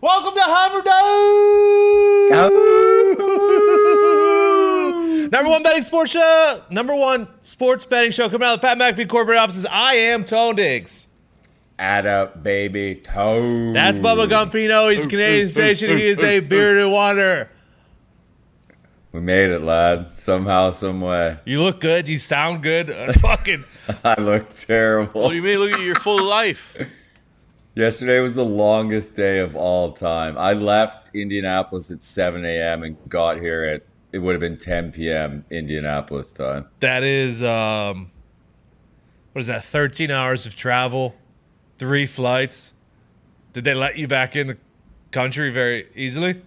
Welcome to Hammer Dahn! Number one sports betting show coming out of the Pat McAfee corporate offices. I am Tone Diggs. Add up, baby. Toe. That's Bubba Gumpino. He's a Canadian station. He is a bearded wanderer. We made it, lad. Somehow, some way. You look good. You sound good. Fucking. I look terrible. What do you mean? Look at your full life. Yesterday was the longest day of all time. I left Indianapolis at 7 a.m. and got here at, it would have been 10 p.m. Indianapolis time. That is, what is that, 13 hours of travel, 3 flights. Did they let you back in the country very easily?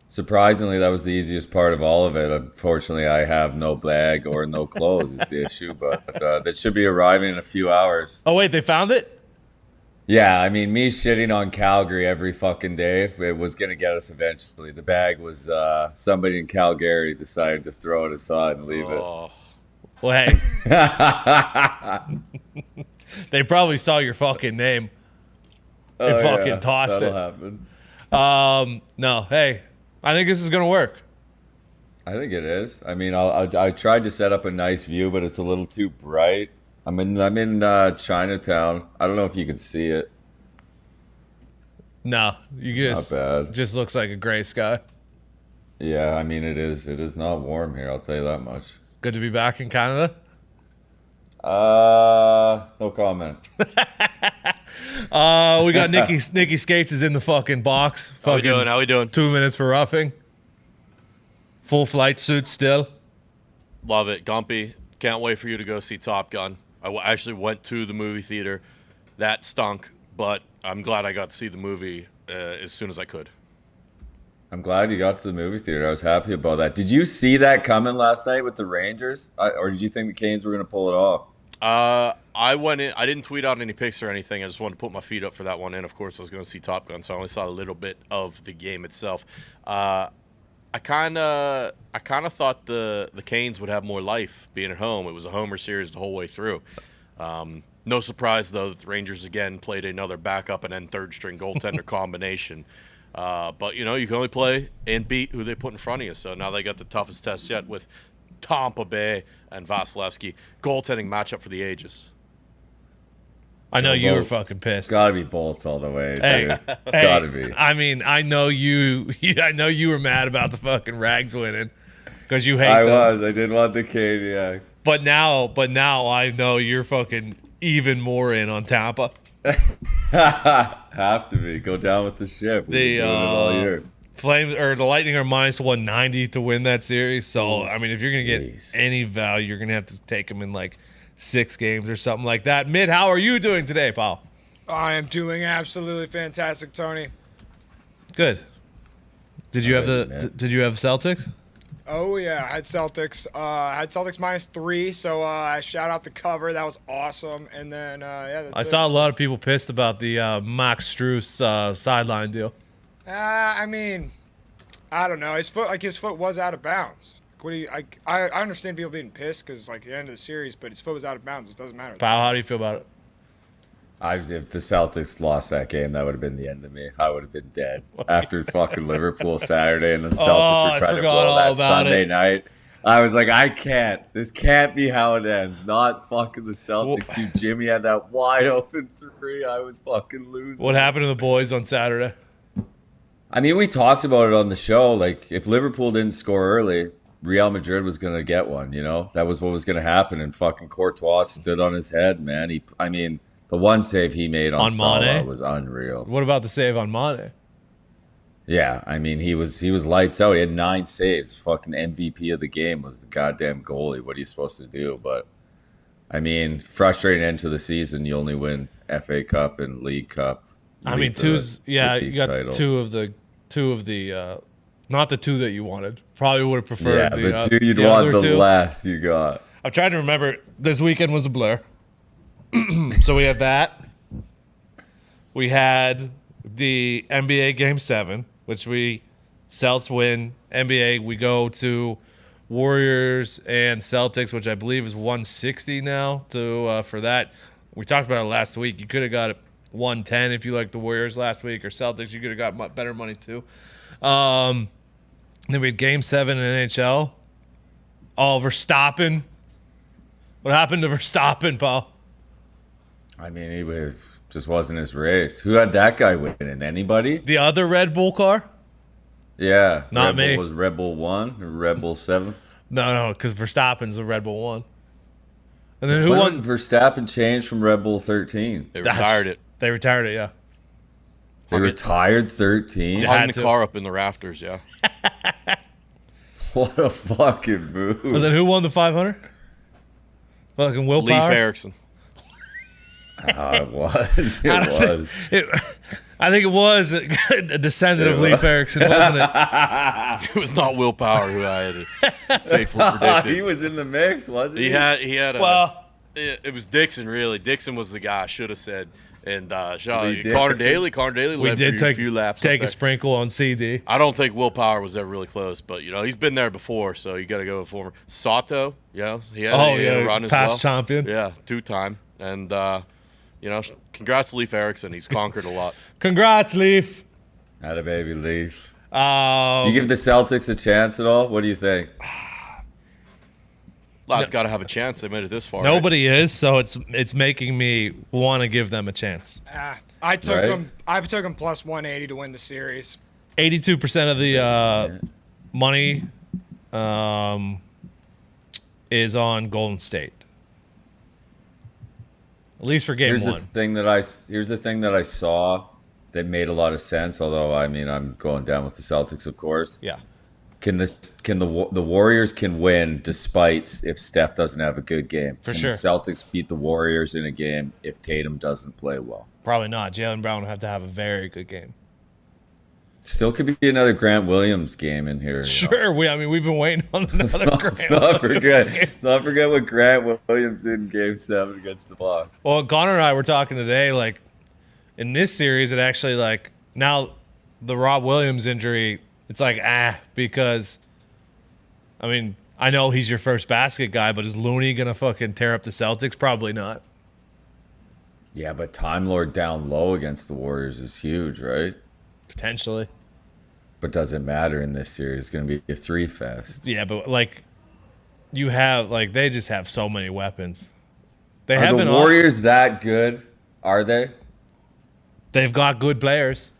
Surprisingly, that was the easiest part of all of it. Unfortunately, I have no bag or no clothes is the issue, but that should be arriving in a few hours. Oh, wait, they found it? Yeah, I mean, me shitting on Calgary every fucking day, it was going to get us eventually. The bag was somebody in Calgary decided to throw it aside and leave it. Well, hey. They probably saw your fucking name and fucking tossed that'll it. happen. No, hey, I think this is going to work. I think it is. I mean, I tried to set up a nice view, but it's a little too bright. I'm in Chinatown. I don't know if you can see it. No, you Not bad. just looks like a gray sky. Yeah, I mean, it is. It is not warm here, I'll tell you that much. Good to be back in Canada. No comment. We got Nikki Skates is in the fucking box. How we doing? 2 minutes for roughing. Full flight suit still. Love it. Gumpy, can't wait for you to go see Top Gun. I actually went to the movie theater. That stunk, but I'm glad I got to see the movie as soon as I could. I'm glad you got to the movie theater. I was happy about that. Did you see that coming last night with the Rangers? Or did you think the Canes were going to pull it off? I went in. I didn't tweet out any pics or anything. I just wanted to put my feet up for that one. And, of course, I was going to see Top Gun, so I only saw a little bit of the game itself. I kind of thought the Canes would have more life being at home. It was a homer series the whole way through. No surprise, though, that the Rangers again played another backup and then third-string goaltender combination. But, you know, you can only play and beat who they put in front of you. So now they got the toughest test yet with Tampa Bay and Vasilevsky. Goaltending matchup for the ages. I know you were fucking pissed. It's got to be Bolts all the way, Hey, dude. It's got to be. I mean, I know you were mad about the fucking Rags winning because you hate them. I did want the Caniacs. But now I know you're fucking even more in on Tampa. Have to be. Go down with the ship. We've been doing it all year. Flames or the Lightning are minus 190 to win that series. So I mean, if you're gonna get any value, you're gonna have to take them in like 6 games or something like that. Mid, how are you doing today, pal? I am doing absolutely fantastic, Tony. Good. Did you have Celtics? Oh yeah, I had Celtics. I had Celtics -3, so I shout out the cover. That was awesome. And then that's I saw a lot of people pissed about the Max Strus sideline deal. I mean, I don't know. His foot was out of bounds. What do you? I understand people being pissed because like the end of the series, but his foot was out of bounds. It doesn't matter. Pal, how do you feel about it? If the Celtics lost that game, that would have been the end of me. I would have been dead after fucking Liverpool Saturday, and the Celtics were trying to blow that Sunday night. I was like, I can't. This can't be how it ends. Not fucking the Celtics. Dude, Jimmy had that wide open 3. I was fucking losing. What happened to the boys on Saturday? I mean, we talked about it on the show. Like, if Liverpool didn't score early, Real Madrid was going to get one, you know? That was what was going to happen, and fucking Courtois stood on his head, man. The one save he made on Salah was unreal. What about the save on Mane? Yeah, I mean, he was lights out. He had 9 saves. Fucking MVP of the game was the goddamn goalie. What are you supposed to do? But, I mean, frustrating end to the season. You only win FA Cup and League Cup. I mean, you got title. two of the not the 2 that you wanted. Probably would have preferred the 2 you'd want the last you got. I'm trying to remember. This weekend was a blur. So we had that. We had the NBA Game 7, which Celts win. NBA, we go to Warriors and Celtics, which I believe is 160 now for that. We talked about it last week. You could have got 110 if you like the Warriors last week, or Celtics, you could have got better money too. Then we had Game 7 in NHL. Oh, Verstappen. What happened to Verstappen, Paul? I mean, just wasn't his race. Who had that guy winning? Anybody? The other Red Bull car? Yeah. Not Red Bull me. Was Red Bull 1 or Red Bull 7? No, because Verstappen's the Red Bull 1. And then When who won? did Verstappen changed from Red Bull 13? They retired it. They retired it, yeah. They retired 13? Yeah. Hung had the to. car up in the rafters, yeah. What a fucking move. And then who won the 500? Fucking Willpower? Leif Erikson. It was. It was. I think it was a descendant of Leif Erikson, wasn't it? It was not Willpower who I had faithfully predicted. He was in the mix, wasn't he? He had a. Well, it was Dixon, really. Dixon was the guy I should have said. And Lee Connor Dixon. Daly we led did for a take few laps. take up a there. sprinkle on CD. I don't think Willpower was ever really close, but he's been there before, so you got to go with former. Sato, he had a run as well. past champion. Yeah, 2-time, and congrats to Leif Erikson. He's conquered a lot. Congrats, Leaf. Had a baby Leaf. You give the Celtics a chance at all? What do you think? Lads got to have a chance. They made it this far. right? Nobody is, so it's making me want to give them a chance. I took Right. him. I took him plus 180 to win the series. 82% of the money is on Golden State. At least for game Here's one. the thing that I saw that made a lot of sense. Although I mean, I'm going down with the Celtics, of course. Yeah. The Warriors can win despite if Steph doesn't have a good game? For can sure. the Celtics beat the Warriors in a game if Tatum doesn't play well? Probably not. Jaylen Brown will have to have a very good game. Still could be another Grant Williams game in here. Sure. We've been waiting on Let's another not forget. Let's not forget what Grant Williams did in Game 7 against the Bucks. Well, Connor and I were talking today, like, in this series, it actually, like, now the Rob Williams injury, it's like, because, I mean, I know he's your first basket guy, but is Looney going to fucking tear up the Celtics? Probably not. Yeah, but Time Lord down low against the Warriors is huge, right? Potentially. But doesn't matter in this series. It's going to be a 3-fest. Yeah, but, like, you have, like, they just have so many weapons. They Are have the been Warriors that good? Are they? They've got good players.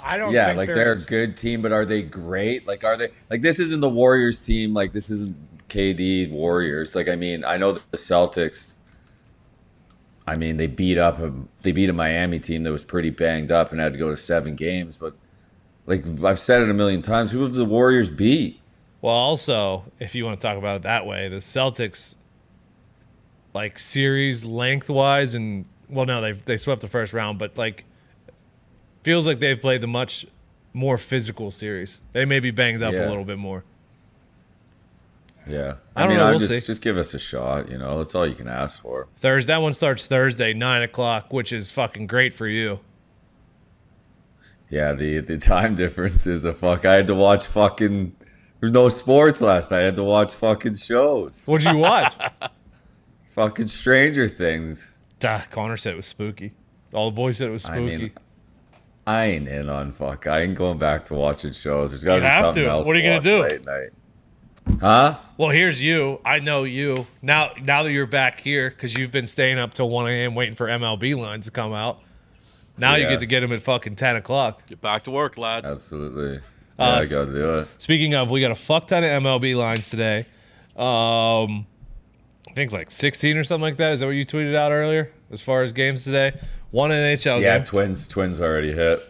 I don't. Yeah, think like they're a there's- good team, but are they great? Like, are they like this? Isn't the Warriors team? Like, this isn't KD Warriors. Like, I mean, I know that the Celtics. I mean, they beat a Miami team that was pretty banged up and had to go to 7 games. But like I've said it a million times, who have the Warriors beat? Well, also, if you want to talk about it that way, the Celtics, like, series lengthwise, and well, no, they swept the first round, but like, feels like they've played the much more physical series. They may be banged up a Yeah. little bit more. Yeah, I don't know, I'm we'll see. just give us a shot. That's all you can ask for. That one starts Thursday, 9:00, which is fucking great for you. Yeah, the time difference is a fuck. I had to watch fucking. There's no sports last night. I had to watch fucking shows. What'd you watch? Fucking Stranger Things. Connor said it was spooky. All the boys said it was I spooky. mean, I ain't in on fuck. I ain't going back to watching shows. There's got to You be have something to. else. What are you gonna watch do? Late night. Huh? Well, here's you. I know you. Now that you're back here, because you've been staying up till 1 a.m. waiting for MLB lines to come out. Now you Yeah. get to get them at fucking 10 o'clock. Get back to work, lad. Absolutely. Yeah, I got to do it. Speaking of, we got a fuck ton of MLB lines today. I think like 16 or something like that. Is that what you tweeted out earlier as far as games today? One NHL Yeah, game. twins already hit.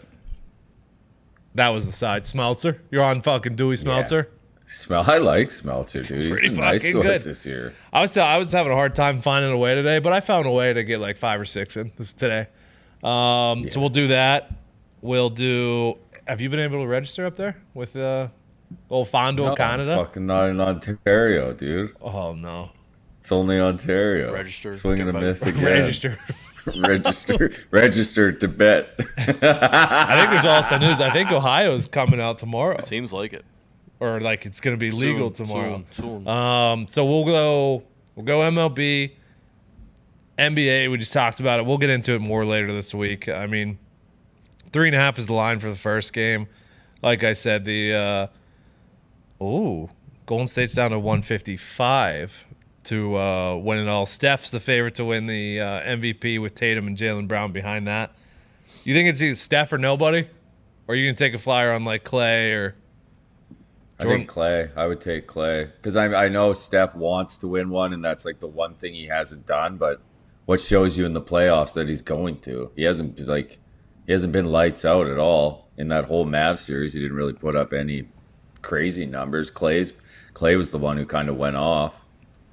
That was the side. Smeltzer. You're on fucking Dewey Smeltzer. I like Smeltzer, dude. He's Pretty been nice fucking to us good. this year. I was having a hard time finding a way today, but I found a way to get like 5 or 6 in this today. So we'll do that. We'll do. Have you been able to register up there with old Fondo, No, Canada? I'm fucking not in Ontario, dude. Oh no. It's only Ontario. Register, Swing and a get miss vote. again. Register. Register to bet. I think there's also news. I think Ohio's coming out tomorrow, Seems like it. or like it's going to be legal tomorrow. Soon. So we'll go MLB. NBA, we just talked about it. We'll get into it more later this week. I mean, 3.5 is the line for the first game. Like I said, Golden State's down to 155 to win it all. Steph's the favorite to win the MVP with Tatum and Jaylen Brown behind that. You think it's either Steph or nobody? Or are you going to take a flyer on like Clay or Jordan? I think Clay. I would take Clay because I know Steph wants to win one, and that's like the one thing he hasn't done. But what shows you in the playoffs that he's going to? He hasn't been lights out at all in that whole Mavs series. He didn't really put up any crazy numbers. Clay was the one who kind of went off.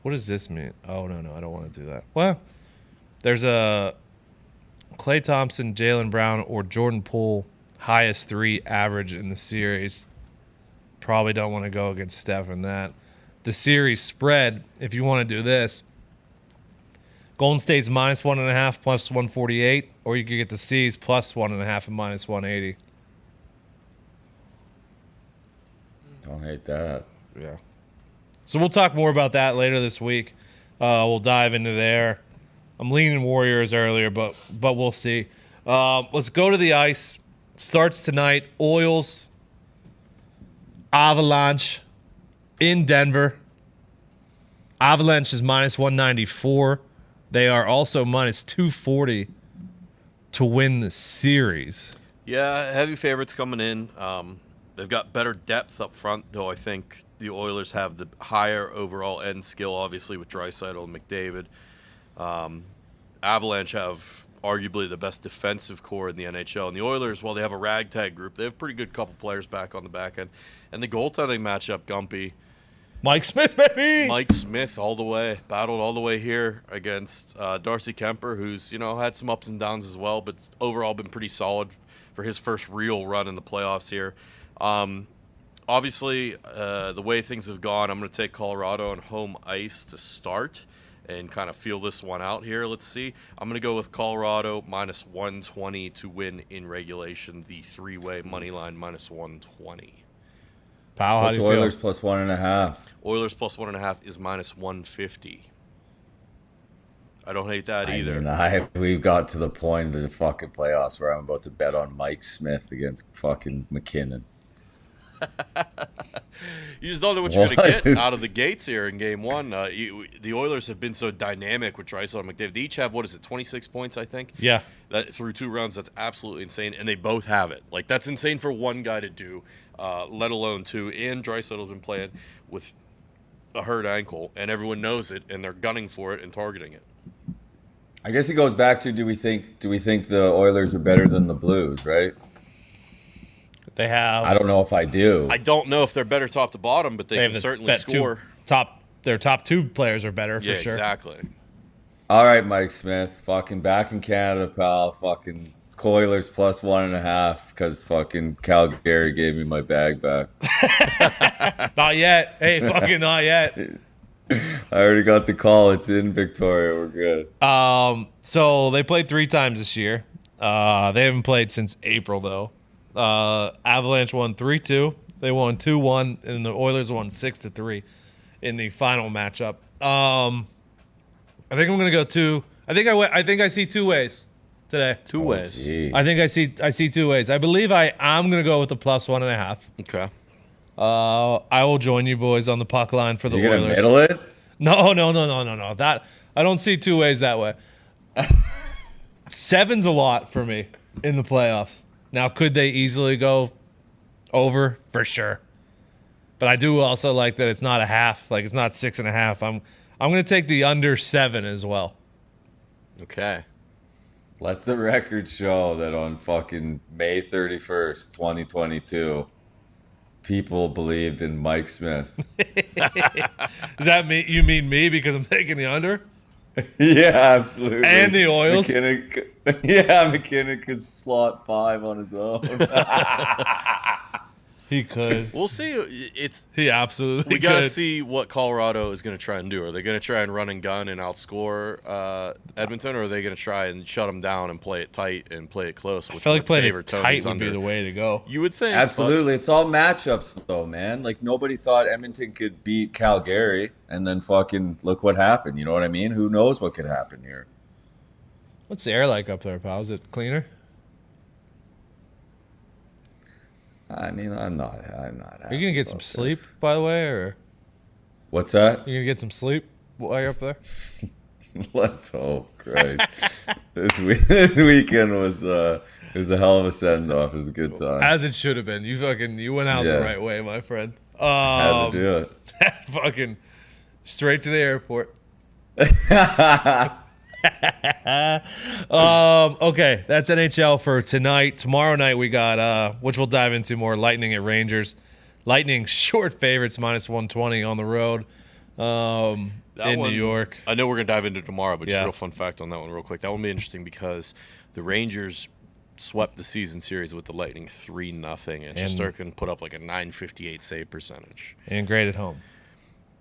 What does this mean? Oh no, I don't want to do that. Well, there's a Klay Thompson, Jaylen Brown, or Jordan Poole highest 3 average in the series. Probably don't want to go against Steph in that. The series spread, if you want to do this, Golden State's -1.5 plus 148, or you could get the C's plus 1.5 and minus 180. Don't hate that. Yeah. So we'll talk more about that later this week. We'll dive into there. I'm leaning Warriors earlier, but we'll see. Let's go to the ice. Starts tonight. Oils, Avalanche in Denver. Avalanche is -194. They are also -240 to win the series. Yeah, heavy favorites coming in. They've got better depth up front, though I think the Oilers have the higher overall end skill, obviously, with Draisaitl and McDavid. Avalanche have arguably the best defensive core in the NHL. And the Oilers, while they have a ragtag group, they have a pretty good couple players back on the back end. And the goaltending matchup, Gumpy. Mike Smith, baby! Mike Smith all the way. Battled all the way here against Darcy Kemper, who's, had some ups and downs as well, but overall been pretty solid for his first real run in the playoffs here. Obviously, the way things have gone, I'm going to take Colorado on home ice to start and kind of feel this one out here. Let's see. I'm going to go with Colorado -120 to win in regulation. The 3-way money line -120. Pal, how What's do you Oilers feel? plus 1.5? Oilers plus 1.5 is -150. I don't hate that either. We've got to the point of the fucking playoffs where I'm about to bet on Mike Smith against fucking McKinnon. You just don't know what you're going to get out of the gates here in game one. The Oilers have been so dynamic with Draisaitl and McDavid. They each have, 26 points, I think? Yeah. That through 2 rounds, that's absolutely insane. And they both have it. Like, that's insane for one guy to do, let alone 2. And Draisaitl's been playing with a hurt ankle, and everyone knows it, and they're gunning for it and targeting it. I guess it goes back to do we think the Oilers are better than the Blues, right? They have. I don't know if I do. I don't know if they're better top to bottom, but they can certainly score. Their top 2 players are better for yeah, sure. Exactly. All right, Mike Smith, fucking back in Canada, pal. Fucking Oilers plus 1.5 because fucking Calgary gave me my bag back. Not yet. Hey, fucking not yet. I already got the call. It's in Victoria. We're good. So they played 3 times this year. They haven't played since April though. Avalanche won 3-2. They won 2-1, and the Oilers won 6-3 in the final matchup. I think I'm gonna go 2. I think I see 2 ways today. 2 ways. Geez. I think I see 2 ways. I believe I'm gonna go with the plus 1.5. Okay. I will join you boys on the puck line for the You Oilers. gonna middle it? No. That I don't see 2 ways that way. 7's a lot for me in the playoffs. Now, could they easily go over? For sure. But I do also like that it's not a half. Like, it's not 6.5. I'm going to take the under 7 as well. Okay. Let the record show that on fucking May 31st, 2022, people believed in Mike Smith. Does that mean you mean me because I'm taking the under? Yeah, absolutely. And the Oils? McKinnon could slot 5 on his own. He could. We'll see. He absolutely We got to could. see what Colorado is going to try and do. Are they going to try and run and gun and outscore Edmonton, or are they going to try and shut them down and play it tight and play it close? I feel like playing it tight would be the way to go. You would think. Absolutely. It's all matchups, though, man. Like, nobody thought Edmonton could beat Calgary, and then fucking look what happened. You know what I mean? Who knows what could happen here? What's the air like up there, pal? Is it cleaner? I mean, I'm not. Are you gonna get some sleep, by the way, or what's that? you gonna get some sleep while you're up there? Let's hope, Christ. This weekend was a hell of a send off. It was a good time. As it should have been. You went out the right way, my friend. Had to do it. Fucking straight to the airport. Okay, that's NHL for tonight. Tomorrow night we got which we'll dive into more, Lightning at Rangers. Lightning short favorites -120 on the road in New York. I know we're gonna dive into tomorrow, but just a real fun fact on that one real quick. That one will be interesting because the Rangers swept the season series with the Lightning 3-0, and Shesterkin put up like a .958 save percentage. And great at home.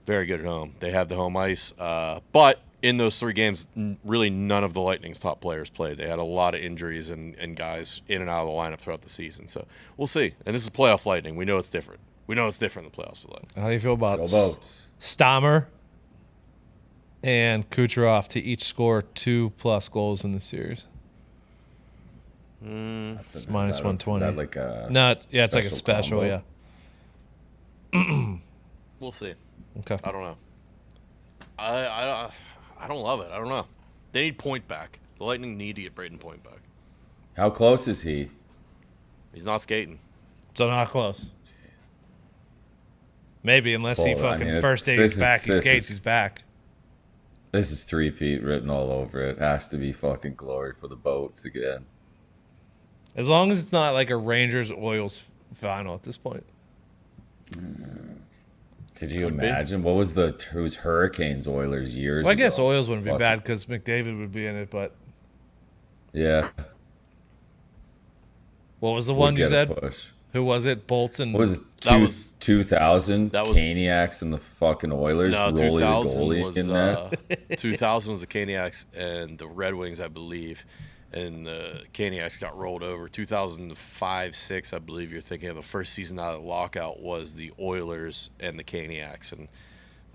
Very good at home. They have the home ice, but in those 3 games, really none of the Lightning's top players played. They had a lot of injuries and guys in and out of the lineup throughout the season. So we'll see. And this is playoff Lightning. We know it's different. We know it's different in the playoffs for Lightning. How do you feel about Go Boats. Stammer and Kucherov to each score 2+ goals in the series? It's -120. Is that like a it's like a special, combo? yeah. We'll see. Okay. I don't know. I don't love it. I don't know. They need Point back. The Lightning need to get Braden Point back. How close is he? He's not skating. So not close. Maybe unless he fucking first day he's back, he skates, he's back. This is three-peat written all over it. Has to be fucking glory for the Boats again. As long as it's not like a Rangers-Oilers final at this point. Could you imagine? What was it was Hurricanes Oilers years Well, I ago? guess Oilers wouldn't be bad because McDavid would be in it, but Yeah. what was the one you Get a said? push. Who was it? Bolts and What was it? That was 2000? that was- Caniacs and the fucking Oilers No, rolling the 2000 goalie was in there. 2000 was the Caniacs and the Red Wings, I believe, and the Caniacs got rolled over. 2005-06, I believe you're thinking of the first season out of the lockout was the Oilers and the Caniacs, and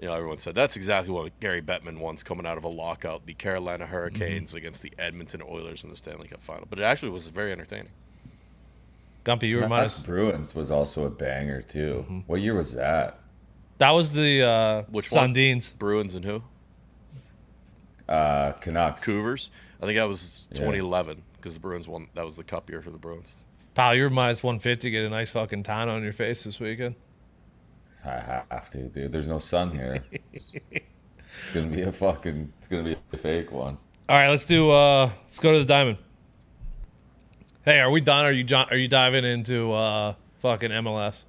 everyone said that's exactly what Gary Bettman wants coming out of a lockout: the Carolina Hurricanes against the Edmonton Oilers in the Stanley Cup final. But it actually was very entertaining. Gumpy, you were That minus. Bruins was also a banger too. What year was that? That was the Which one? Sundins. Bruins and who? Canucks. Cougars. I think that was 2011 because the Bruins won. That was the cup year for the Bruins. Pal, you were -150. Get a nice fucking tan on your face this weekend. I have to, dude. There's no sun here. It's gonna be a fake one. All right, let's go to the Diamond. Hey, are we done? Are you diving into fucking MLS?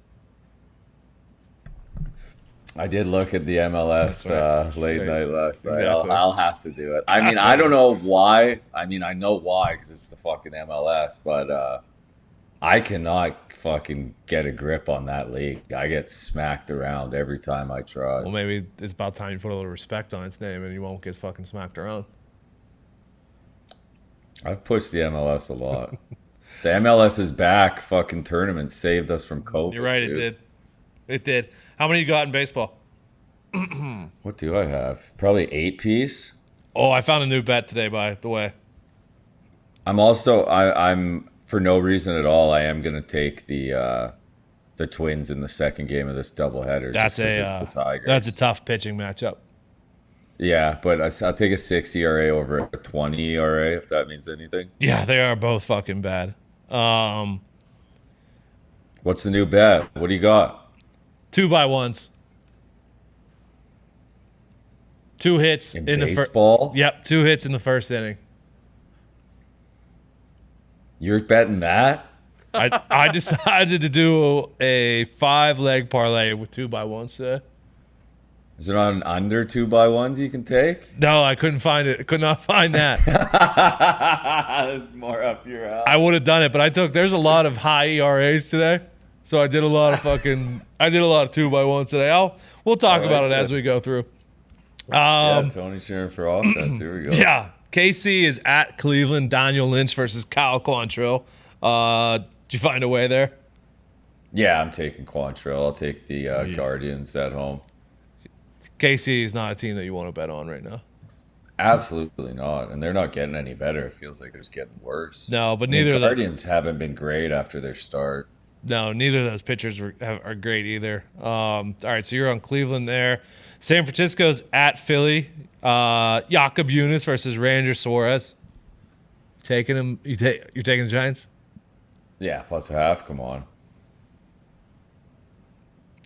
I did look at the MLS late night last night. Exactly. I'll have to do it. I mean, I don't know why. I mean, I know why because it's the fucking MLS, but I cannot fucking get a grip on that league. I get smacked around every time I try. Well, maybe it's about time you put a little respect on its name and you won't get fucking smacked around. I've pushed the MLS a lot. The MLS is back. Fucking tournament saved us from COVID. You're right, dude. it did. It did. How many you got in baseball? What do I have? Probably 8-piece. Oh, I found a new bet today, by the way. I'm for no reason at all. I am gonna take the Twins in the second game of this doubleheader. That's it's the Tigers. That's a tough pitching matchup. Yeah, but I'll take a 6 ERA over a 20 ERA if that means anything. Yeah, they are both fucking bad. What's the new bet? What do you got? 2x1s. 2 hits In the baseball? Yep, 2 hits in the first inning. You're betting that? I decided to do a 5-leg parlay with 2x1s today. Is there not an under 2x1s you can take? No, I couldn't find it. Could not find that. More up your alley. I would have done it, but there's a lot of high ERAs today. So I did a lot of 2x1s today. We'll talk about it as we go through. Yeah, Tony cheering for offense. Here we go. Yeah. KC is at Cleveland. Daniel Lynch versus Kyle Quantrill. Did you find a way there? Yeah, I'm taking Quantrill. I'll take the Guardians at home. KC is not a team that you want to bet on right now. Absolutely not. And they're not getting any better. It feels like they're just getting worse. No, but I mean, neither of them. Guardians haven't been great after their start. No, neither of those pitchers are great either. All right, so you're on Cleveland there. San Francisco's at Philly. Jakob Yunis versus Ranger Suarez. Taking him. You're taking the Giants? Yeah, plus a half. Come on.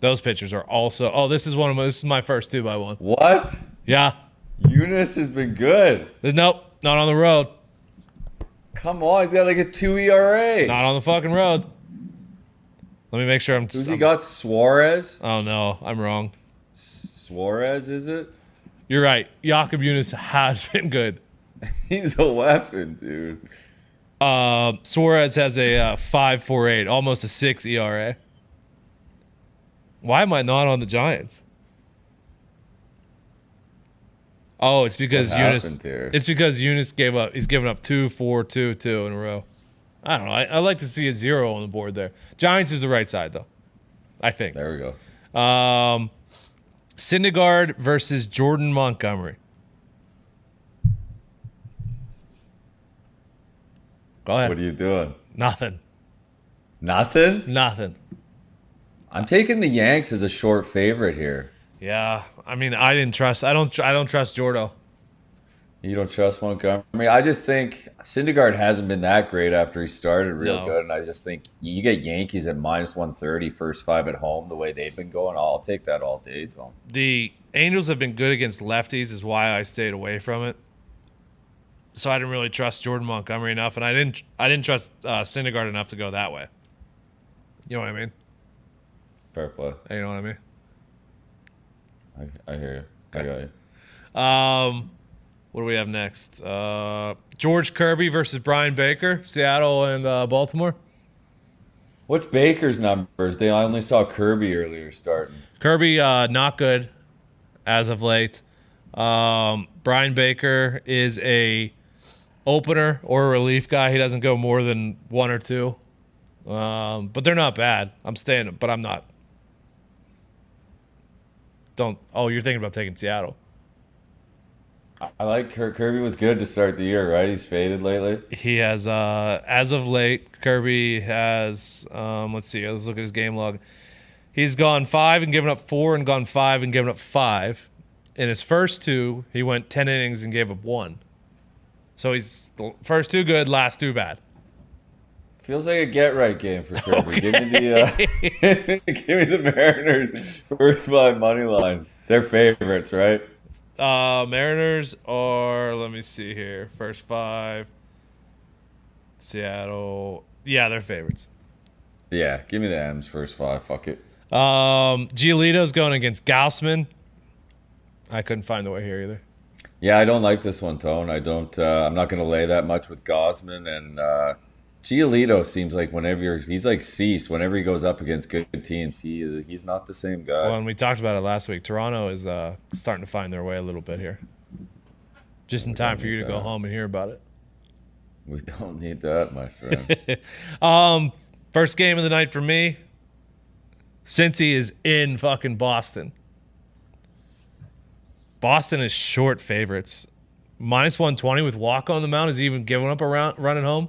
Those pitchers are also. Oh, this is my first 2x1. What? Yeah. Eunice has been good. Nope, not on the road. Come on, he's got like a 2 ERA. Not on the fucking road. Let me make sure I'm. Who's he got? Suarez? Oh no, I'm wrong. Suarez, is it? You're right. Jakob Yunis has been good. He's a weapon, dude. Suarez has a 5.48, almost a 6 ERA. Why am I not on the Giants? Oh, it's because Eunice. It's because Eunice gave up. He's given up 2, 4, 2, 2 in a row. I don't know. I like to see a 0 on the board there. Giants is the right side though, I think. There we go. Syndergaard versus Jordan Montgomery. Go ahead. What are you doing? Nothing. Nothing? Nothing. I'm taking the Yanks as a short favorite here. Yeah, I mean, I don't trust Jordo. You don't trust Montgomery? I just think Syndergaard hasn't been that great after he started real good, and I just think you get Yankees at minus 130 first 5 at home the way they've been going. I'll take that all day, Tom. The Angels have been good against lefties, is why I stayed away from it. So I didn't really trust Jordan Montgomery enough, and I didn't trust Syndergaard enough to go that way. You know what I mean? Fair play. You know what I mean? I hear you. Okay. I got you. What do we have next? George Kirby versus Brian Baker, Seattle and Baltimore. What's Baker's numbers? I only saw Kirby earlier starting. Kirby, not good as of late. Brian Baker is a opener or a relief guy. He doesn't go more than 1 or 2. But they're not bad. I'm staying, but I'm not. You're thinking about taking Seattle. I like Kirby was good to start the year, right? He's faded lately. He has, as of late, Kirby has, let's look at his game log. He's gone 5 and given up 4 and gone 5 and given up 5. In his first 2, he went 10 innings and gave up 1. So he's the first 2 good, last 2 bad. Feels like a get-right game for Kirby. Okay. Give me the Mariners first 5 money line. They're favorites, right? Mariners are, let me see here, first 5. Seattle, yeah, they're favorites. Yeah, give me the M's first 5. Fuck it. Giolito's going against Gaussman. I couldn't find the way here either. Yeah, I don't like this one, Tone. I don't. I'm not going to lay that much with Gaussman, and Giolito seems like he's like Cease. Whenever he goes up against good teams, he's not the same guy. Well, and we talked about it last week. Toronto is starting to find their way a little bit here. Just in time for you to go home and hear about it. We don't need that, my friend. First game of the night for me. Cincy is in fucking Boston. Boston is short favorites. Minus 120 with Walker on the mound. Is he even giving up a run at home?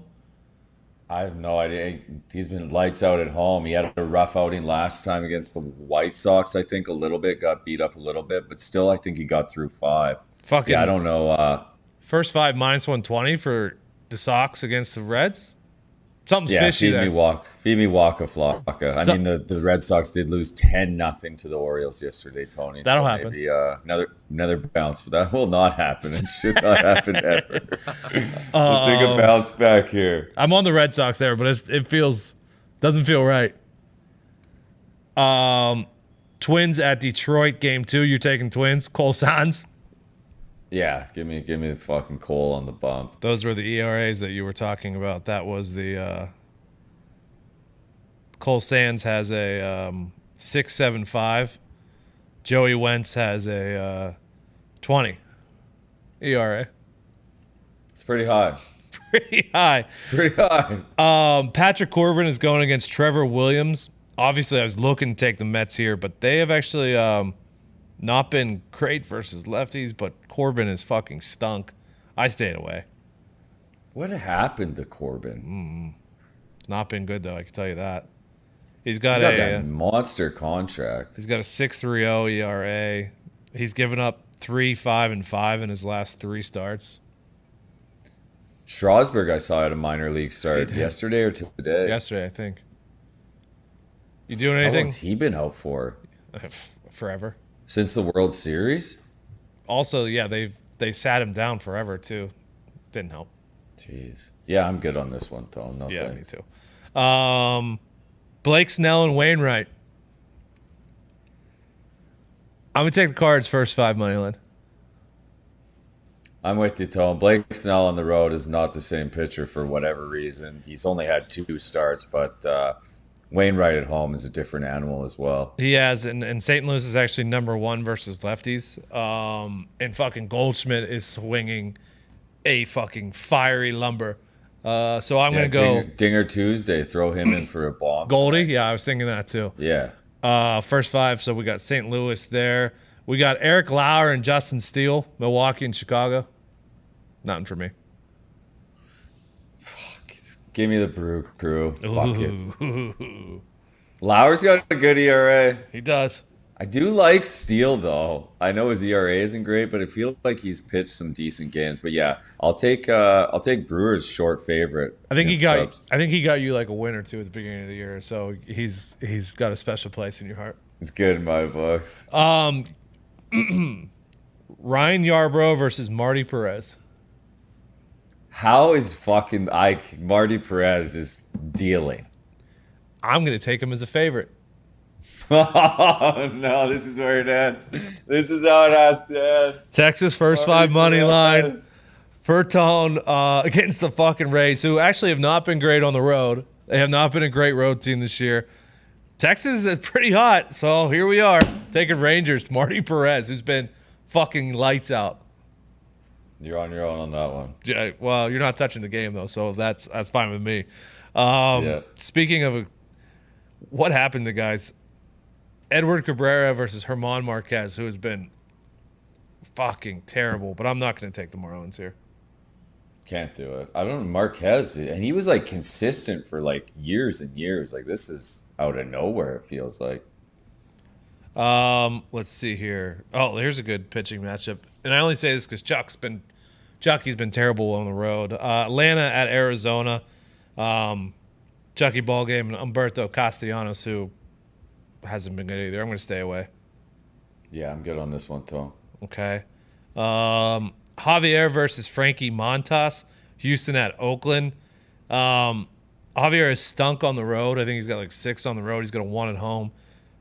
I have no idea. He's been lights out at home. He had a rough outing last time against the White Sox, I think, a little bit. Got beat up a little bit, but still, I think he got through 5. Fucking yeah, I don't know. First 5 minus 120 for the Sox against the Reds? Something's fishy there. Feed me Waka Flocka. I mean, the Red Sox did lose 10-0 to the Orioles yesterday, Tony. That'll happen. Maybe another bounce, but that will not happen. It should not happen ever. We'll take a bounce back here. I'm on the Red Sox there, but doesn't feel right. Twins at Detroit, game 2. You're taking Twins. Cole Sands. Yeah, give me the fucking Cole on the bump. Those were the ERAs that you were talking about. That was the Cole Sands has a 6.75. Joey Wentz has a 20 ERA. It's pretty high. Pretty high. Patrick Corbin is going against Trevor Williams. Obviously, I was looking to take the Mets here, but they have actually Not been great versus lefties, but Corbin is fucking stunk. I stayed away. What happened to Corbin? Not been good, though, I can tell you that. He's He got got that monster contract. He's got a 6.30 ERA. He's given up 3, 5, and 5 in his last 3 starts. Strasburg, I saw at a minor league start yesterday or today. Yesterday, I think. You doing How anything? long's he been out for? Forever. Since the World Series? Also, yeah, they sat him down forever too. Didn't help. Jeez. Yeah, I'm good on this one, Tom. No Yeah, thanks. me too. Blake Snell and Wainwright. I'm gonna take the Cards first 5 money line. I'm with you, Tom. Blake Snell on the road is not the same pitcher for whatever reason. He's only had 2 starts, but Wainwright at home is a different animal as well. He has, and St. Louis is actually number 1 versus lefties. And fucking Goldschmidt is swinging a fucking fiery lumber. So I'm gonna go Dinger Tuesday. Throw him in for a bomb. Goldie. Yeah, I was thinking that too. Yeah. First 5. So we got St. Louis there. We got Eric Lauer and Justin Steele, Milwaukee and Chicago. Nothing for me. Give me the Brew Crew. Fuck it. Ooh. Lauer's got a good ERA. He does. I do like Steele though. I know his ERA isn't great, but I feel like he's pitched some decent games. But yeah, I'll take Brewer's short favorite. I think he got. Cubs. I think he got you like a win or 2 at the beginning of the year. So he's got a special place in your heart. It's good in my books. Ryan Yarbrough versus Marty Perez. How is fucking Marty Perez is dealing? I'm gonna take him as a favorite. Oh no, this is where it ends. This is how it has to end. Texas first Marty 5 money Perez. line. Furtone against the fucking Rays, who actually have not been great on the road. They have not been a great road team this year. Texas is pretty hot, so here we are taking Rangers. Marty Perez, who's been fucking lights out. You're on your own on that one. Yeah, well, you're not touching the game though, so that's fine with me. Yeah. Speaking of what happened to guys, Edward Cabrera versus Herman Marquez, who has been fucking terrible, but I'm not going to take the Marlins here. Can't do it. I don't know. Marquez, and he was like consistent for like years and years. Like this is out of nowhere, it feels like. Let's see here. Oh, here's a good pitching matchup. And I only say this because Chucky's been terrible on the road. Atlanta at Arizona. Chucky Ballgame and Humberto Castellanos, who hasn't been good either. I'm going to stay away. Yeah, I'm good on this one, Tom. Okay. Javier versus Frankie Montas. Houston at Oakland. Javier has stunk on the road. I think he's got like 6 on the road. He's got a 1 at home.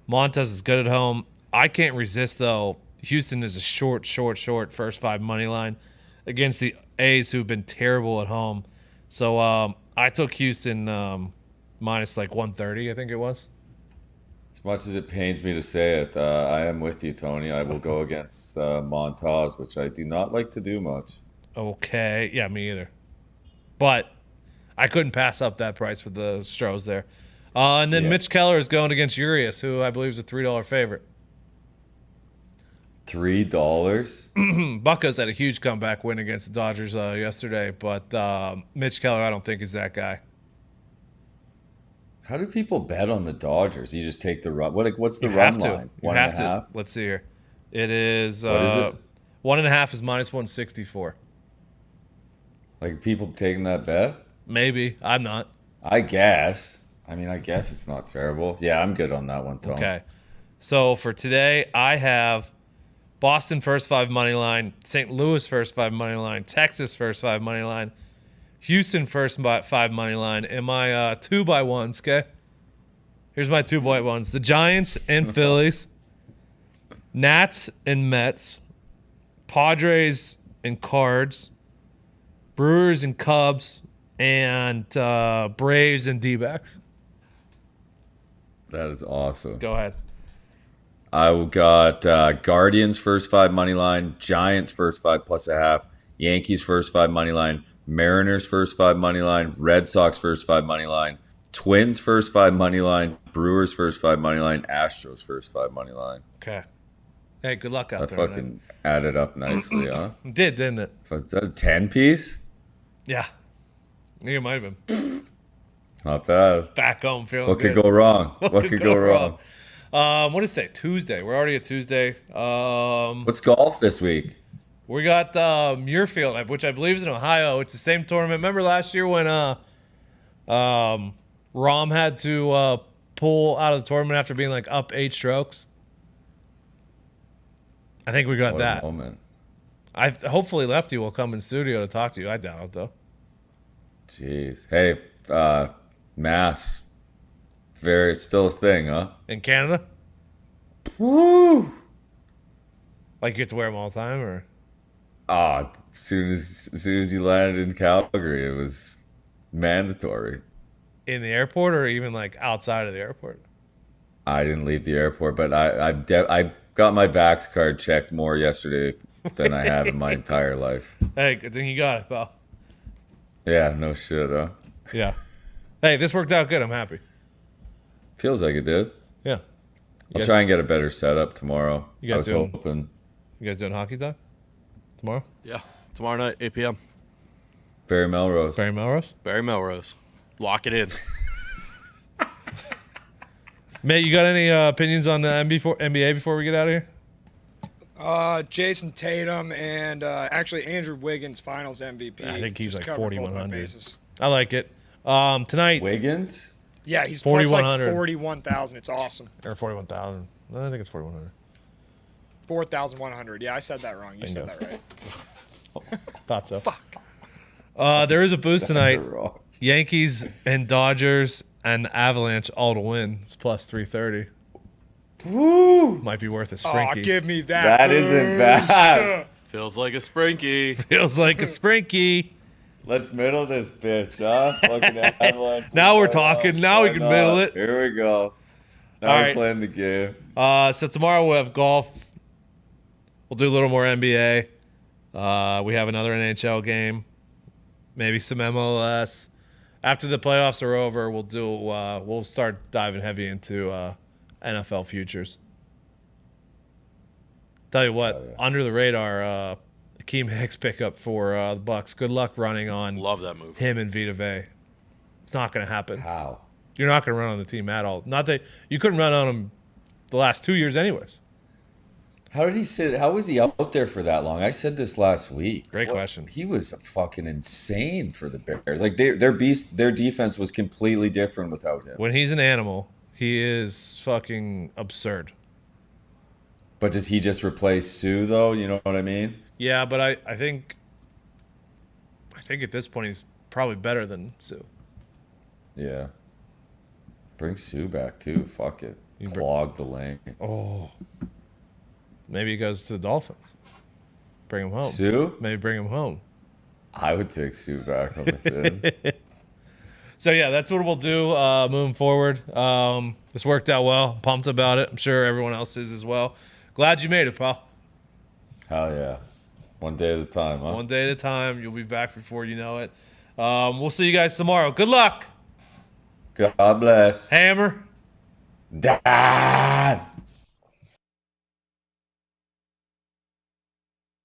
Montas is good at home. I can't resist, though. Houston is a short first 5 money line against the A's, who've been terrible at home. So I took Houston minus like 130, I think it was. As much as it pains me to say it, I am with you, Tony. I will go against Montas, which I do not like to do much. Okay. Yeah, me either. But I couldn't pass up that price with the Stros there. And then Mitch Keller is going against Urias, who I believe is a $3 favorite. $3? Bucco's had a huge comeback win against the Dodgers yesterday, but Mitch Keller I don't think is that guy. How do people bet on the Dodgers? You just take the run. What's the You run have to. line? You 1.5? Let's see here. It is What is it? 1.5 is minus 164. Like people taking that bet? Maybe. I'm not. I guess. I guess it's not terrible. Yeah, I'm good on that one, Tom. Okay. So for today, I have Boston first 5 money line, St. Louis first 5 money line, Texas first 5 money line, Houston first 5 money line, and my 2x1s, okay? Here's my 2x1s. The Giants and Phillies, Nats and Mets, Padres and Cards, Brewers and Cubs, and Braves and D-backs. That is awesome. Go ahead. I got Guardians first 5 money line, Giants first 5 plus a half, Yankees first 5 money line, Mariners first 5 money line, Red Sox first 5 money line, Twins first 5 money line, Brewers first 5 money line, Astros first 5 money line. Okay. Hey, good luck out That there. fucking added up nicely, huh? It did, didn't it? Was that a 10-piece? Yeah. I think it might have been. Not bad. Back home feeling What good. could go wrong? What could go wrong? What is today? Tuesday. We're already at Tuesday. What's golf this week? We got Muirfield, which I believe is in Ohio. It's the same tournament. Remember last year when Rom had to pull out of the tournament after being like up 8 strokes? I think we got What a that. moment. Hopefully Lefty will come in studio to talk to you. I doubt it though. Jeez. Hey, masks. Still a thing, huh? In Canada? Woo! Like you have to wear them all the time, or? As soon as you landed in Calgary, it was mandatory. In the airport, or even like outside of the airport? I didn't leave the airport, but I got my Vax card checked more yesterday than I have in my entire life. Hey, good thing you got it, pal. Yeah, no shit, huh? Yeah. Hey, this worked out good. I'm happy. Feels like it did. Yeah. I'll try and get a better setup tomorrow. You guys I was hoping. You guys doing hockey talk tomorrow? Yeah, tomorrow night, 8 p.m. Barry Melrose. Barry Melrose? Barry Melrose. Lock it in. Mate, you got any opinions on the NBA before we get out of here? Jason Tatum and actually Andrew Wiggins finals MVP. I think he's Just like covered both my 4,100. bases. I like it. Tonight, Wiggins? Yeah, he's plus like 4,100. 41,000. It's awesome. or 41,000. I think it's 4,100. 4,100. Yeah, I said that wrong. You said Bingo. that right. Thought so. Fuck. There is a boost tonight. Rocks. Yankees and Dodgers and Avalanche all to win. It's plus 330. Woo! Might be worth a Oh, sprinky. give me that. That isn't bad. Feels like a sprinky. Feels like a sprinky. Let's middle this bitch, huh? Fucking Avalanche. Now we're talking. Now we can middle it. Here we go. Now All we're right. playing the game. So tomorrow we'll have golf. We'll do a little more NBA. We have another NHL game. Maybe some MLS. After the playoffs are over, we'll start diving heavy into NFL futures. Tell you what, under the radar, Akeem Hicks pickup for the Bucks. Good luck running on Love that move. him and Vita Vea. It's not going to happen. How? You're not going to run on the team at all. Not that you couldn't run on him the last 2 years, anyways. How did he sit? How was he out there for that long? I said this last week. Great question. He was fucking insane for the Bears. Like their defense was completely different without him. When he's an animal, he is fucking absurd. But does he just replace Sue though? You know what I mean? Yeah, but I think at this point he's probably better than Sue. Yeah. Bring Sue back too. Fuck it. Clog the lane. Oh. Maybe he goes to the Dolphins. Bring him home. Sue? Maybe bring him home. I would take Sue back on the Fins. So yeah, that's what we'll do moving forward. This worked out well. Pumped about it. I'm sure everyone else is as well. Glad you made it, pal. Hell yeah. One day at a time, huh? One day at a time. You'll be back before you know it. We'll see you guys tomorrow. Good luck. God bless. Hammer. Dad.